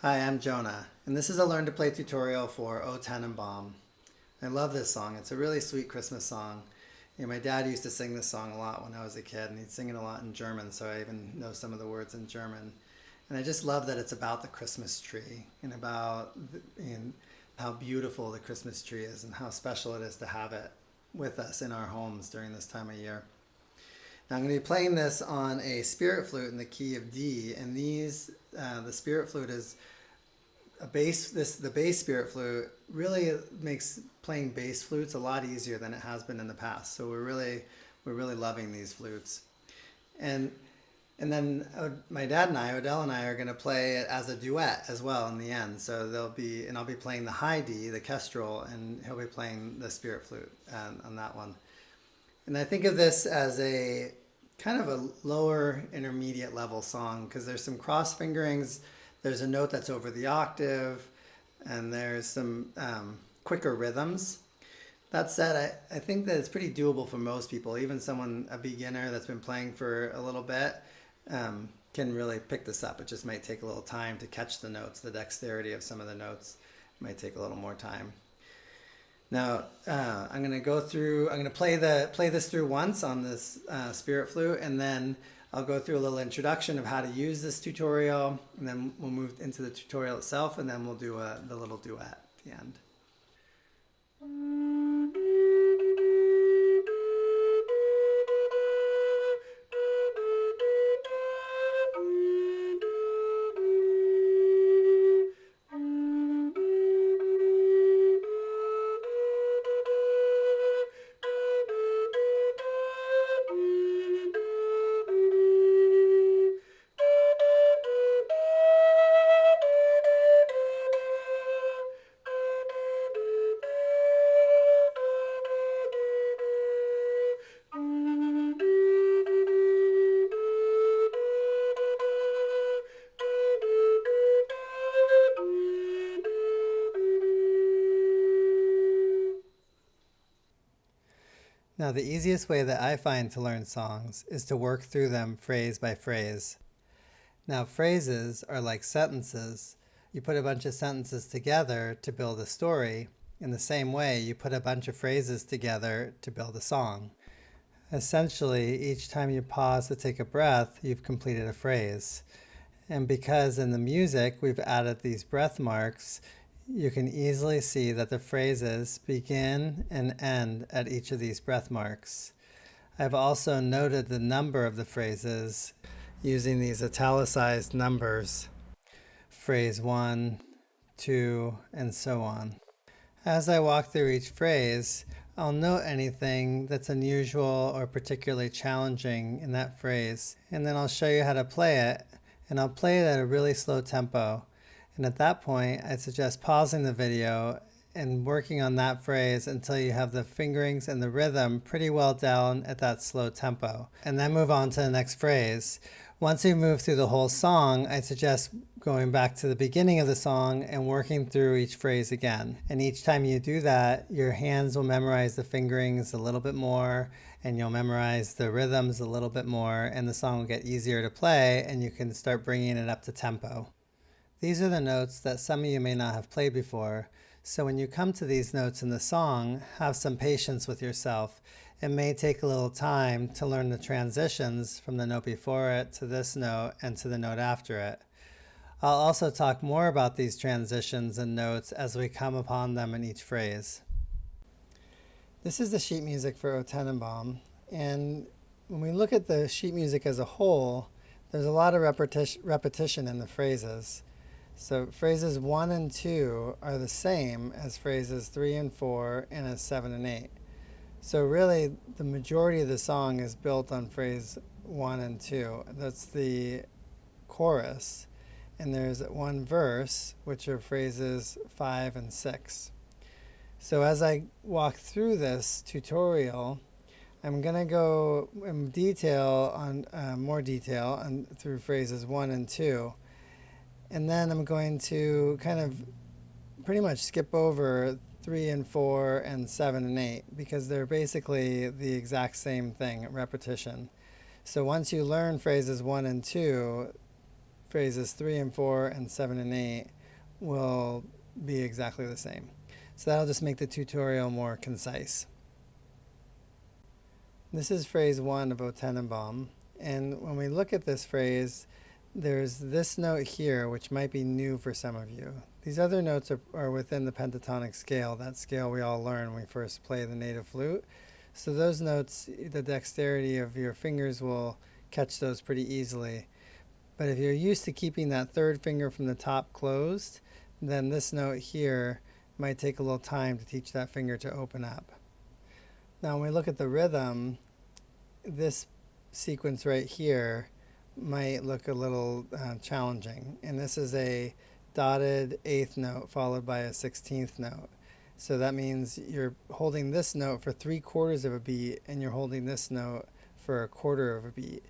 Hi, I'm Jonah, and this is a Learn to Play tutorial for O Tannenbaum. I love this song. It's a really sweet Christmas song. My dad used to sing this song a lot when I was a kid, and he'd sing it a lot in German, so I even know some of the words in German. And I just love that it's about the Christmas tree and about how beautiful the Christmas tree is and how special it is to have it with us in our homes during this time of year. Now I'm going to be playing this on a Spirit Flute in the key of D, and the Spirit Flute is a bass. The bass Spirit Flute really makes playing bass flutes a lot easier than it has been in the past. So we're really loving these flutes, and then my dad and Odell and I are going to play it as a duet as well in the end. So I'll be playing the high D, the kestrel, and he'll be playing the Spirit Flute on that one. And I think of this as a kind of a lower intermediate level song because there's some cross fingerings, there's a note that's over the octave, and there's some quicker rhythms. That said, I think that it's pretty doable for most people. Even a beginner that's been playing for a little bit can really pick this up. It just might take a little time to catch the notes. The dexterity of some of the notes might take a little more time. Now I'm going to play this through once on this Spirit Flute, and then I'll go through a little introduction of how to use this tutorial, and then we'll move into the tutorial itself, and then we'll do the little duet at the end. Now, the easiest way that I find to learn songs is to work through them phrase by phrase. Now, phrases are like sentences. You put a bunch of sentences together to build a story. In the same way, you put a bunch of phrases together to build a song. Essentially, each time you pause to take a breath, you've completed a phrase. And because in the music we've added these breath marks, you can easily see that the phrases begin and end at each of these breath marks. I've also noted the number of the phrases using these italicized numbers, phrase 1, 2, and so on. As I walk through each phrase, I'll note anything that's unusual or particularly challenging in that phrase, and then I'll show you how to play it, and I'll play it at a really slow tempo. And at that point, I'd suggest pausing the video and working on that phrase until you have the fingerings and the rhythm pretty well down at that slow tempo, and then move on to the next phrase. Once you move through the whole song, I'd suggest going back to the beginning of the song and working through each phrase again. And each time you do that, your hands will memorize the fingerings a little bit more, and you'll memorize the rhythms a little bit more, and the song will get easier to play, and you can start bringing it up to tempo. These are the notes that some of you may not have played before, so when you come to these notes in the song, have some patience with yourself. It may take a little time to learn the transitions from the note before it to this note and to the note after it. I'll also talk more about these transitions and notes as we come upon them in each phrase. This is the sheet music for O Tannenbaum, and when we look at the sheet music as a whole, there's a lot of repetition in the phrases. So phrases 1 and 2 are the same as phrases 3 and 4 and as 7 and 8. So really the majority of the song is built on phrase 1 and 2. That's the chorus. And there's one verse, which are phrases 5 and 6. So as I walk through this tutorial, I'm going to go in more detail through phrases 1 and 2. And then I'm going to kind of pretty much skip over 3 and 4 and 7 and 8 because they're basically the exact same thing, repetition. So once you learn phrases 1 and 2, phrases 3 and 4 and 7 and 8 will be exactly the same. So that'll just make the tutorial more concise. This is phrase 1 of O Tannenbaum, and when we look at this phrase, there's this note here, which might be new for some of you. These other notes are within the pentatonic scale, that scale we all learn when we first play the native flute. So those notes, the dexterity of your fingers will catch those pretty easily. But if you're used to keeping that third finger from the top closed, then this note here might take a little time to teach that finger to open up. Now when we look at the rhythm, this sequence right here might look a little challenging. And this is a dotted 8th note followed by a 16th note. So that means you're holding this note for 3/4 of a beat and you're holding this note for 1/4 of a beat.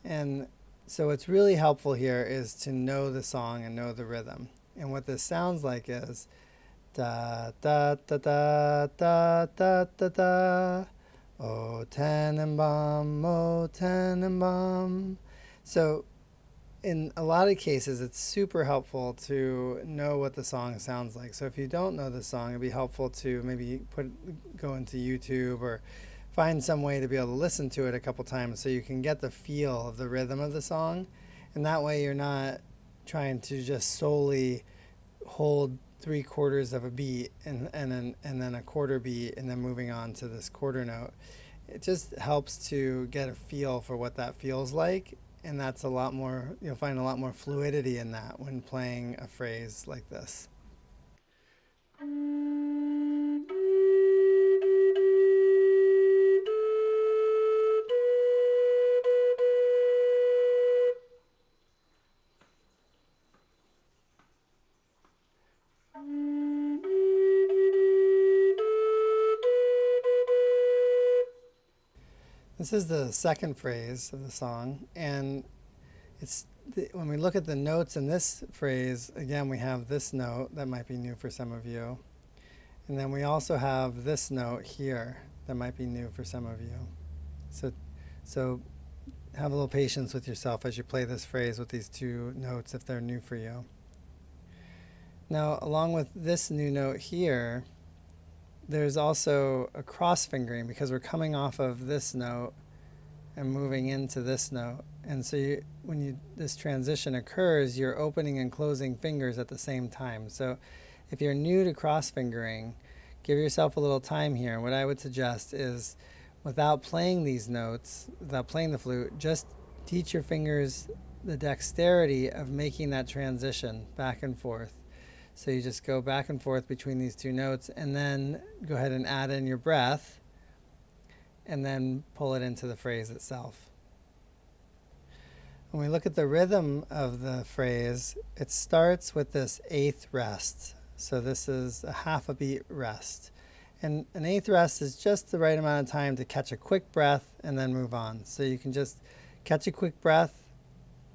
And so what's really helpful here is to know the song and know the rhythm. And what this sounds like is da da da da da da da da, O Tannenbaum, O Tannenbaum. So in a lot of cases, it's super helpful to know what the song sounds like. So if you don't know the song, it'd be helpful to maybe go into YouTube or find some way to be able to listen to it a couple times so you can get the feel of the rhythm of the song. And that way you're not trying to just solely hold 3/4 of a beat and then a 1/4 beat and then moving on to this 1/4 note. It just helps to get a feel for what that feels like. And that's a lot more, you'll find a lot more fluidity in that when playing a phrase like this. This is the second phrase of the song, and when we look at the notes in this phrase, again, we have this note that might be new for some of you. And then we also have this note here that might be new for some of you. So have a little patience with yourself as you play this phrase with these two notes if they're new for you. Now, along with this new note here, there's also a cross fingering because we're coming off of this note and moving into this note. And so when this transition occurs, you're opening and closing fingers at the same time. So if you're new to cross fingering, give yourself a little time here. What I would suggest is without playing these notes, without playing the flute, just teach your fingers the dexterity of making that transition back and forth. So you just go back and forth between these two notes and then go ahead and add in your breath and then pull it into the phrase itself. When we look at the rhythm of the phrase, it starts with this 8th rest. So this is a half a beat rest. And an 8th rest is just the right amount of time to catch a quick breath and then move on. So you can just catch a quick breath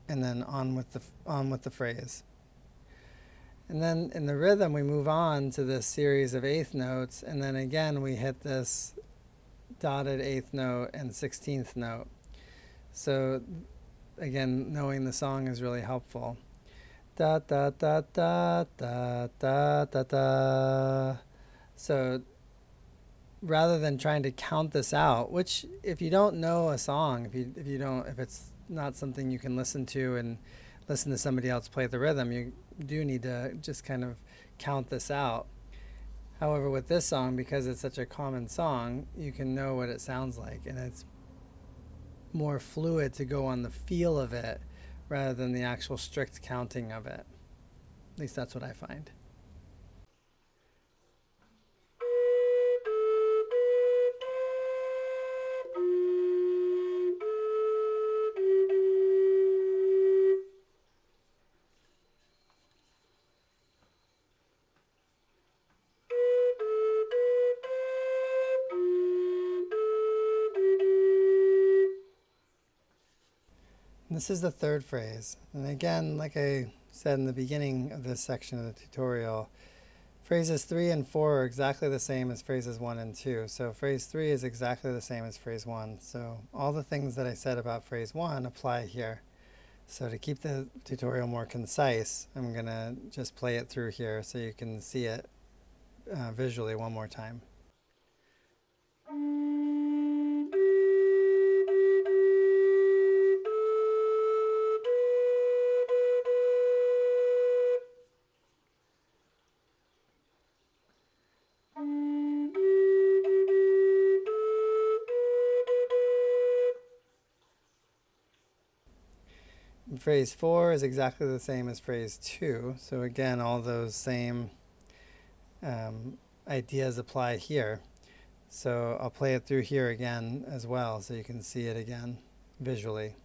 and then on with the phrase. And then in the rhythm, we move on to this series of 8th notes, and then again we hit this dotted 8th note and 16th note. So again, knowing the song is really helpful. Da da da da da da da da. So rather than trying to count this out, which if you don't know a song, if it's not something you can listen to and listen to somebody else play the rhythm, you do need to just kind of count this out. However, with this song, because it's such a common song, you can know what it sounds like, and it's more fluid to go on the feel of it rather than the actual strict counting of it. At least that's what I find. This is the third phrase. And again, like I said in the beginning of this section of the tutorial, phrases 3 and 4 are exactly the same as phrases 1 and 2. So phrase 3 is exactly the same as phrase 1. So all the things that I said about phrase 1 apply here. So to keep the tutorial more concise, I'm going to just play it through here so you can see it visually one more time. Phrase 4 is exactly the same as phrase 2. So again, all those same ideas apply here. So I'll play it through here again as well so you can see it again visually.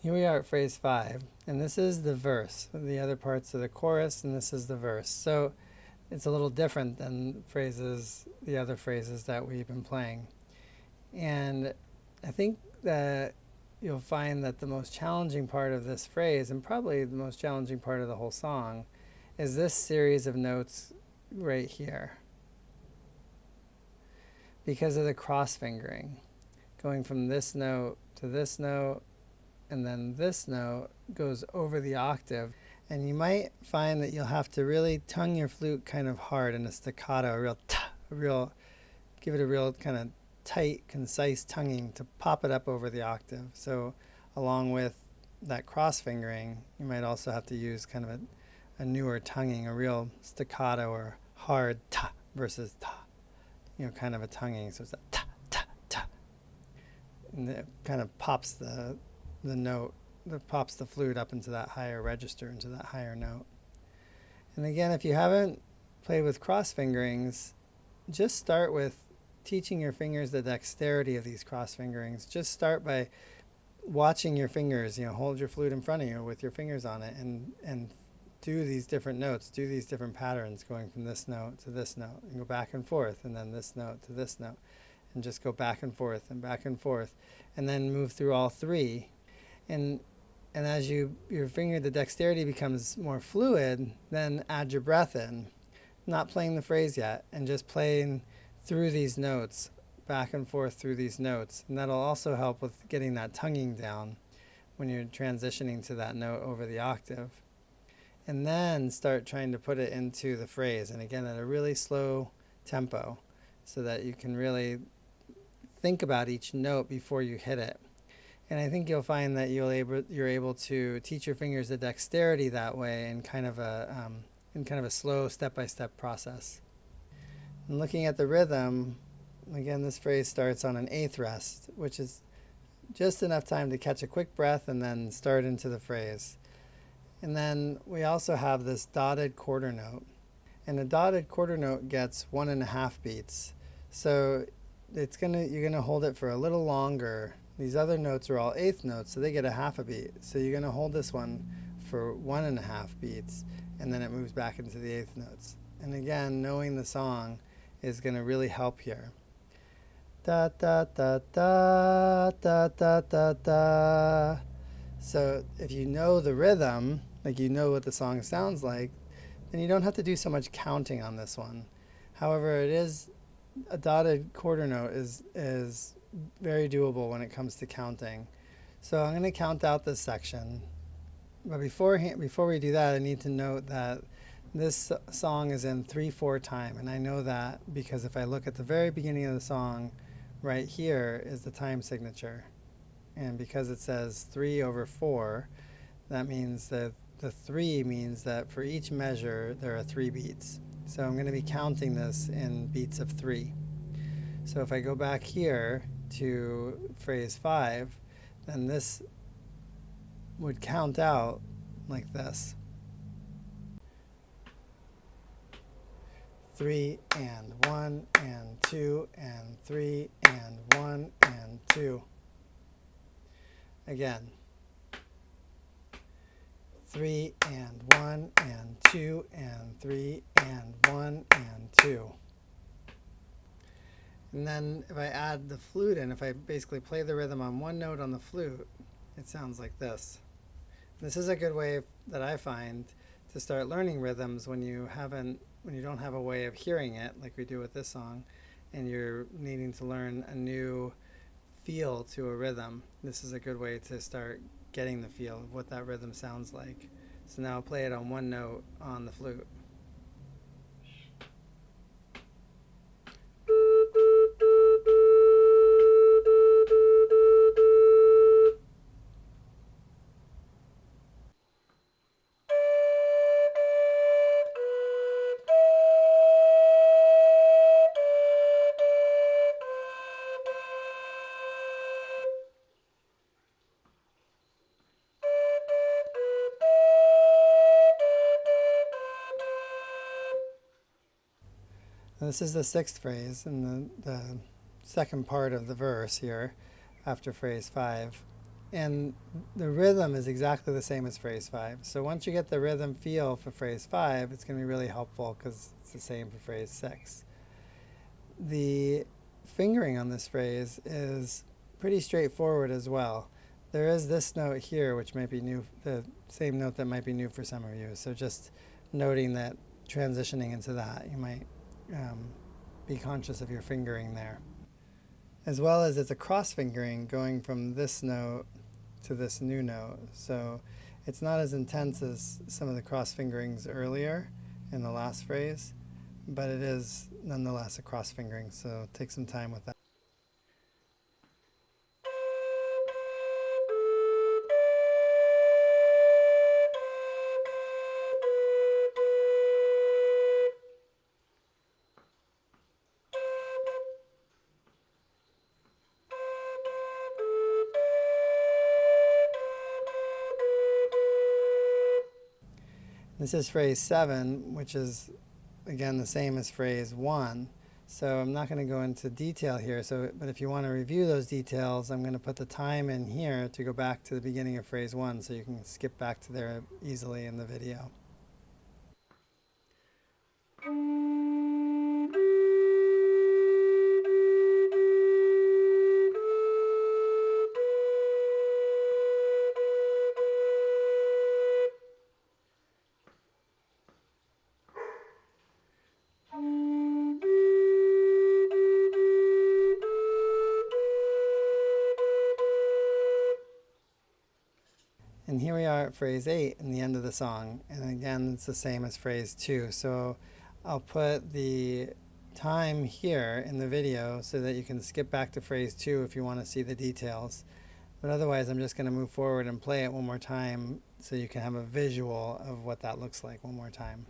Here we are at phrase 5, and this is the verse. The other parts are the chorus, and this is the verse. So it's a little different than the other phrases that we've been playing. And I think that you'll find that the most challenging part of this phrase, and probably the most challenging part of the whole song, is this series of notes right here. Because of the cross fingering, going from this note to this note, and then this note goes over the octave. And you might find that you'll have to really tongue your flute kind of hard in a staccato, give it a real kind of tight, concise tonguing to pop it up over the octave. So along with that cross fingering, you might also have to use kind of a newer tonguing, a real staccato or hard ta versus ta, kind of a tonguing. So it's a ta, ta, ta. And it kind of pops the note, that pops the flute up into that higher register, into that higher note. And again, if you haven't played with cross fingerings, just start with teaching your fingers the dexterity of these cross fingerings. Just start by watching your fingers, hold your flute in front of you with your fingers on it and do these different notes, do these different patterns going from this note to this note and go back and forth, and then this note to this note, and just go back and forth, and then move through all three. And as your finger, the dexterity becomes more fluid, then add your breath in, not playing the phrase yet, and just playing through these notes, back and forth through these notes. And that'll also help with getting that tonguing down when you're transitioning to that note over the octave. And then start trying to put it into the phrase, and again at a really slow tempo, so that you can really think about each note before you hit it. And I think you'll find that you're able to teach your fingers the dexterity that way in kind of a slow step-by-step process. And looking at the rhythm, again, this phrase starts on an eighth rest, which is just enough time to catch a quick breath and then start into the phrase. And then we also have this dotted quarter note. And a dotted quarter note gets 1.5 beats. So you're gonna hold it for a little longer. These other notes are all eighth notes, so they get a half a beat. So you're going to hold this one for 1.5 beats, and then it moves back into the eighth notes. And again, knowing the song is going to really help here. Da da da da da da da da. So if you know the rhythm, like you know what the song sounds like, then you don't have to do so much counting on this one. However, a dotted quarter note is very doable when it comes to counting. So I'm going to count out this section. But before we do that, I need to note that this song is in 3/4 time. And I know that because if I look at the very beginning of the song, right here is the time signature. And because it says 3/4, that means that the 3 means that for each measure, there are 3 beats. So I'm going to be counting this in beats of 3. So if I go back here to phrase 5, then this would count out like this. 3 and 1 and 2 and 3 and 1 and 2. Again. 3 and 1 and 2 and 3 and 1 and 2. And then if I add the flute in, if I basically play the rhythm on one note on the flute, it sounds like this. This is a good way that I find to start learning rhythms when you don't have a way of hearing it like we do with this song, and you're needing to learn a new feel to a rhythm. This is a good way to start getting the feel of what that rhythm sounds like. So now I'll play it on one note on the flute. This is the sixth phrase in the second part of the verse here after phrase 5. And the rhythm is exactly the same as phrase 5. So once you get the rhythm feel for phrase 5, it's going to be really helpful because it's the same for phrase 6. The fingering on this phrase is pretty straightforward as well. There is this note here, which might be new, the same note that might be new for some of you. So just noting that, transitioning into that, you might be conscious of your fingering there. As well as it's a cross fingering going from this note to this new note. So it's not as intense as some of the cross fingerings earlier in the last phrase, but it is nonetheless a cross fingering. So take some time with that. This is phrase 7, which is, again, the same as phrase 1. So I'm not going to go into detail here. But if you want to review those details, I'm going to put the time in here to go back to the beginning of phrase 1 so you can skip back to there easily in the video. And here we are at phrase 8 in the end of the song. And again, it's the same as phrase 2. So I'll put the time here in the video so that you can skip back to phrase 2 if you want to see the details. But otherwise, I'm just going to move forward and play it one more time so you can have a visual of what that looks like one more time.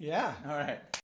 Yeah. All right.